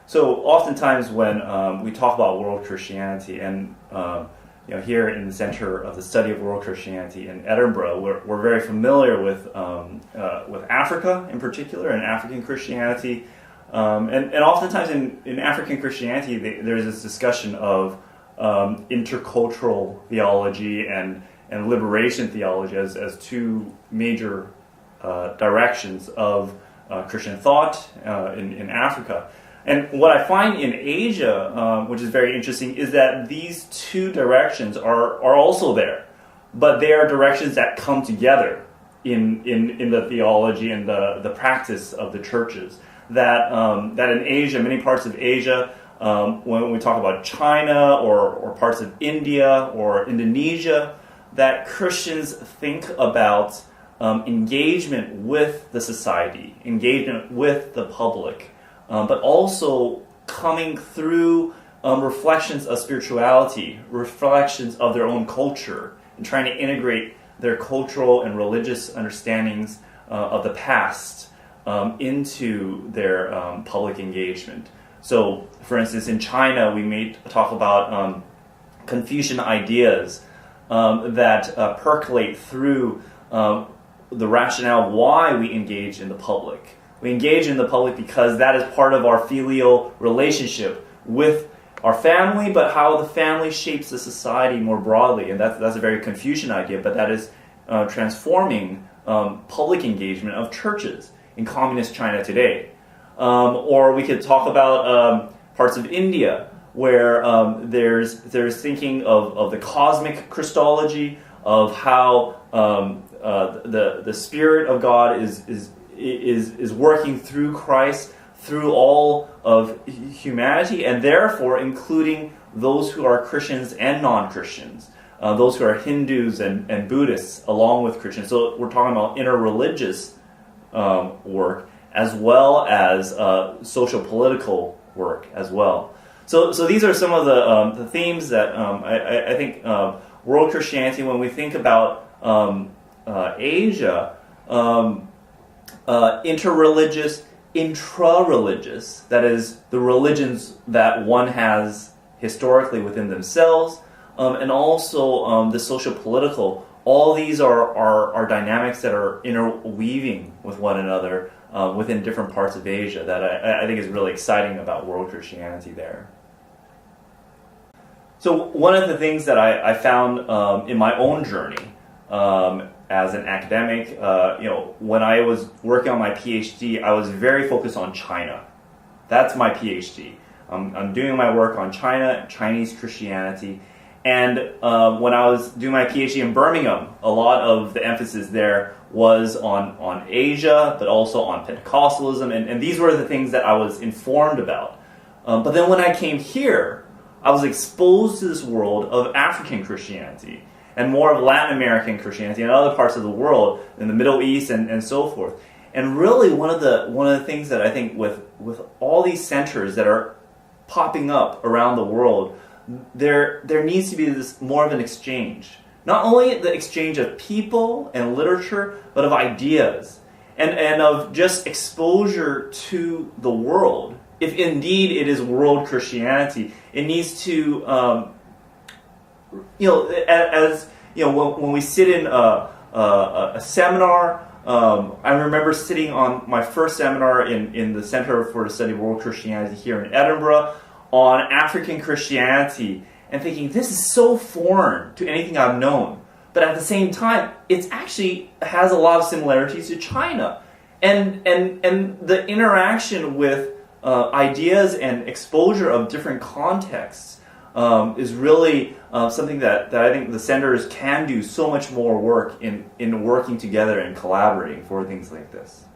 So oftentimes when we talk about world Christianity, and here in the Center of the Study of World Christianity in Edinburgh, we're very familiar with Africa in particular and African Christianity, and oftentimes in African Christianity there's this discussion of intercultural theology and liberation theology as two major directions of Christian thought in Africa. And what I find in Asia, which is very interesting, is that these two directions are also there, but they are directions that come together in the theology and the practice of the churches. That in Asia, many parts of Asia, when we talk about China or parts of India or Indonesia, that Christians think about engagement with the society, engagement with the public, but also coming through reflections of spirituality, reflections of their own culture, and trying to integrate their cultural and religious understandings of the past into their public engagement. So, for instance, in China, we may talk about Confucian ideas that percolate through the rationale of why we engage in the public. We engage in the public because that is part of our filial relationship with our family, but how the family shapes the society more broadly. And that's a very Confucian idea, but that is transforming public engagement of churches in communist China today. Or we could talk about parts of India where there's thinking of the cosmic Christology, of how the Spirit of God is working through Christ, through all of humanity, and therefore including those who are Christians and non-Christians, those who are Hindus and Buddhists along with Christians. So we're talking about interreligious work as well as social political work as well. So these are some of the themes that I think world Christianity, when we think about Asia, interreligious, intra-religious, that is, the religions that one has historically within themselves, and also the social-political. All these are dynamics that are interweaving with one another within different parts of Asia that I think is really exciting about world Christianity there. So one of the things that I found in my own journey as an academic, when I was working on my PhD, I was very focused on China. That's my PhD. I'm doing my work on China, Chinese Christianity, and when I was doing my PhD in Birmingham, a lot of the emphasis there was on Asia, but also on Pentecostalism, and these were the things that I was informed about. But then when I came here, I was exposed to this world of African Christianity and more of Latin American Christianity and other parts of the world, in the Middle East and so forth. And really one of the things that I think with all these centers that are popping up around the world, there needs to be this more of an exchange. Not only the exchange of people and literature, but of ideas and of just exposure to the world. If indeed it is world Christianity, it needs to, when we sit in a seminar, I remember sitting on my first seminar in the Center for the Study of World Christianity here in Edinburgh on African Christianity and thinking, this is so foreign to anything I've known. But at the same time, it actually has a lot of similarities to China. And the interaction with ideas and exposure of different contexts is really something that I think the centers can do so much more work in working together and collaborating for things like this.